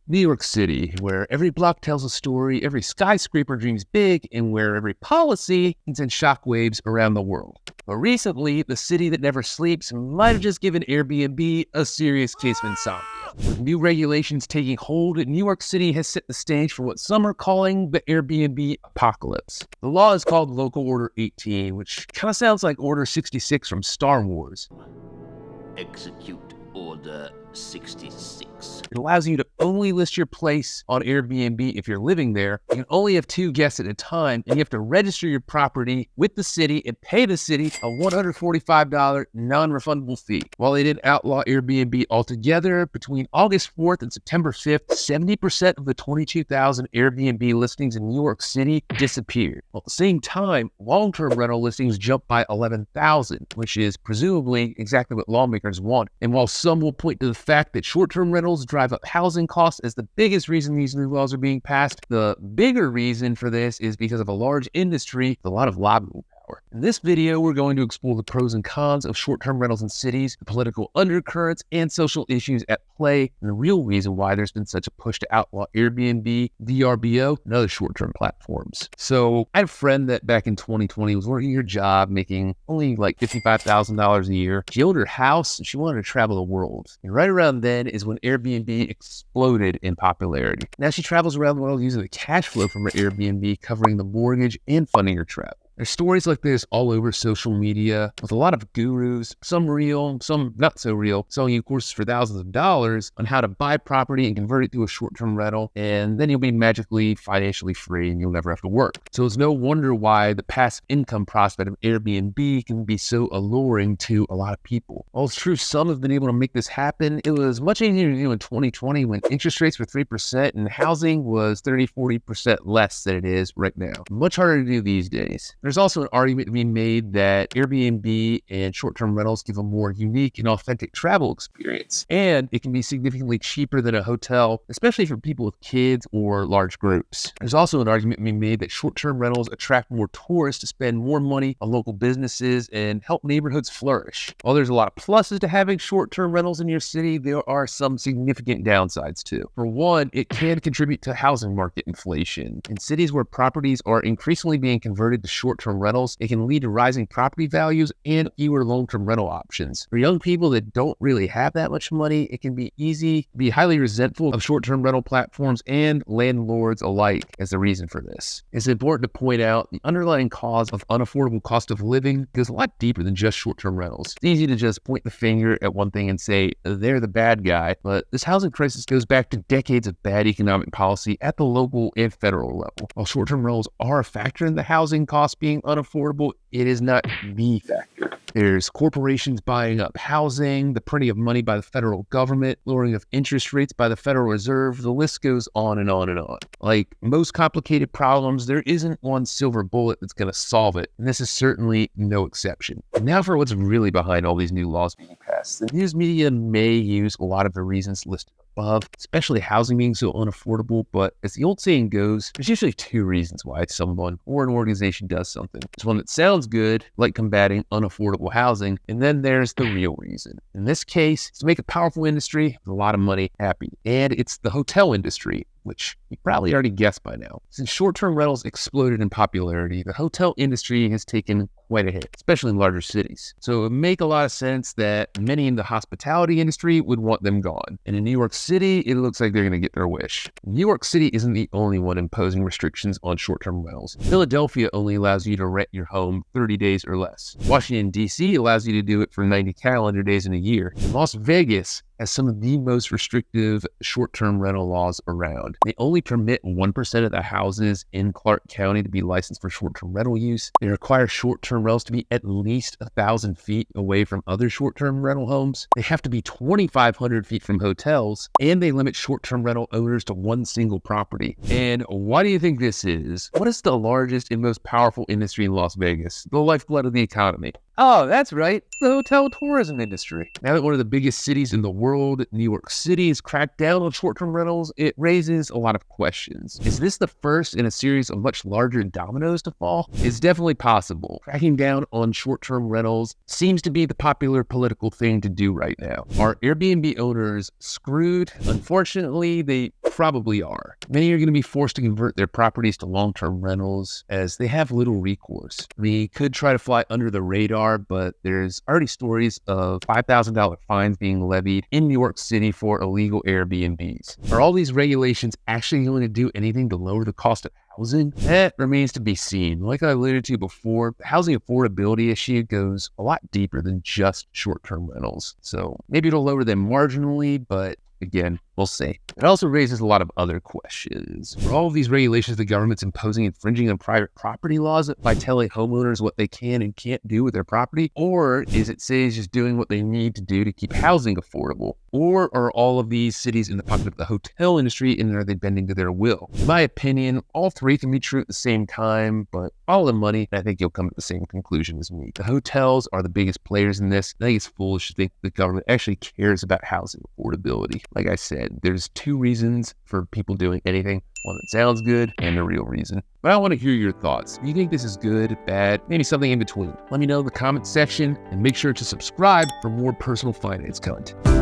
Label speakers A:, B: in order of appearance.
A: New York City, where every block tells a story, every skyscraper dreams big, and where every policy can send shockwaves around the world. But recently, the city that never sleeps might have just given Airbnb a serious case of insomnia. With new regulations taking hold, New York City has set the stage for what some are calling the Airbnb apocalypse. The law is called Local Order 18, which kind of sounds like Order 66 from Star Wars.
B: Execute Order 66.
A: It allows you to only list your place on Airbnb if you're living there. You can only have 2 guests at a time, and you have to register your property with the city and pay the city a $145 non-refundable fee. While they didn't outlaw Airbnb altogether, between August 4th and September 5th, 70% of the 22,000 Airbnb listings in New York City disappeared. While at the same time, long-term rental listings jumped by 11,000, which is presumably exactly what lawmakers want. And while some will point to the fact that short-term rentals drive up housing costs as the biggest reason these new laws are being passed, the bigger reason for this is because of a large industry with a lot of lobbying power. In this video, we're going to explore the pros and cons of short-term rentals in cities, the political undercurrents and social issues at play, and the real reason why there's been such a push to outlaw Airbnb, VRBO, and other short-term platforms. So I had a friend that back in 2020 was working her job, making only like $55,000 a year. She owned her house and she wanted to travel the world. And right around then is when Airbnb exploded in popularity. Now she travels around the world using the cash flow from her Airbnb, covering the mortgage and funding her travel. There's stories like this all over social media with a lot of gurus, some real, some not so real, selling you courses for thousands of dollars on how to buy property and convert it to a short-term rental, and then you'll be magically financially free and you'll never have to work. So it's no wonder why the passive income prospect of Airbnb can be so alluring to a lot of people. While it's true some have been able to make this happen, it was much easier to do in 2020 when interest rates were 3% and housing was 30-40% less than it is right now. Much harder to do these days. There's also an argument to be made that Airbnb and short-term rentals give a more unique and authentic travel experience, and it can be significantly cheaper than a hotel, especially for people with kids or large groups. There's also an argument to be made that short-term rentals attract more tourists to spend more money on local businesses and help neighborhoods flourish. While there's a lot of pluses to having short-term rentals in your city, there are some significant downsides too. For one, it can contribute to housing market inflation. In cities where properties are increasingly being converted to short-term rentals, it can lead to rising property values and fewer long-term rental options. For young people that don't really have that much money, it can be easy to be highly resentful of short-term rental platforms and landlords alike as the reason for this. It's important to point out the underlying cause of unaffordable cost of living goes a lot deeper than just short-term rentals. It's easy to just point the finger at one thing and say they're the bad guy, but this housing crisis goes back to decades of bad economic policy at the local and federal level. While short-term rentals are a factor in the housing costs being unaffordable, it is not the factor. There's corporations buying up housing, the printing of money by the federal government, lowering of interest rates by the Federal Reserve. The list goes on and on and on. Like most complicated problems, there isn't one silver bullet that's going to solve it, and this is certainly no exception. Now for what's really behind all these new laws being passed. The news media may use a lot of the reasons listed above, especially housing being so unaffordable, but as the old saying goes, there's usually 2 reasons why someone or an organization does something. There's one that sounds good, like combating unaffordable housing, and then there's the real reason. In this case, it's to make a powerful industry with a lot of money happy, and it's the hotel industry, which you probably already guessed by now. Since short-term rentals exploded in popularity, the hotel industry has taken quite a hit, especially in larger cities. So it would make a lot of sense that many in the hospitality industry would want them gone. And in New York City, it looks like they're going to get their wish. New York City isn't the only one imposing restrictions on short-term rentals. Philadelphia only allows you to rent your home 30 days or less. Washington, D.C. allows you to do it for 90 calendar days in a year. And Las Vegas has some of the most restrictive short-term rental laws around. They only permit 1% of the houses in Clark County to be licensed for short-term rental use. They require short-term rentals to be at least 1,000 feet away from other short-term rental homes. They have to be 2,500 feet from hotels, and they limit short-term rental owners to one single property. And why do you think this is? What is the largest and most powerful industry in Las Vegas? The lifeblood of the economy. Oh, that's right. The hotel tourism industry. Now that one of the biggest cities in the world, New York City, has cracked down on short-term rentals, it raises a lot of questions. Is this the first in a series of much larger dominoes to fall? It's definitely possible. Cracking down on short-term rentals seems to be the popular political thing to do right now. Are Airbnb owners screwed? Unfortunately, they probably are. Many are going to be forced to convert their properties to long-term rentals as they have little recourse. They could try to fly under the radar, but there's already stories of $5,000 fines being levied in New York City for illegal Airbnbs. Are all these regulations actually going to do anything to lower the cost of housing? That remains to be seen. Like I alluded to before, the housing affordability issue goes a lot deeper than just short-term rentals. So maybe it'll lower them marginally, but again, we'll see. It also raises a lot of other questions. Are all of these regulations the government's imposing infringing on private property laws by telling homeowners what they can and can't do with their property? Or is it cities just doing what they need to do to keep housing affordable? Or are all of these cities in the pocket of the hotel industry and are they bending to their will? In my opinion, all three can be true at the same time, but all the money, I think you'll come to the same conclusion as me. The hotels are the biggest players in this. I think it's foolish to think the government actually cares about housing affordability. Like I said, there's two reasons for people doing anything. One that sounds good and the real reason. But I want to hear your thoughts. Do you think this is good, bad, maybe something in between? Let me know in the comment section and make sure to subscribe for more personal finance content.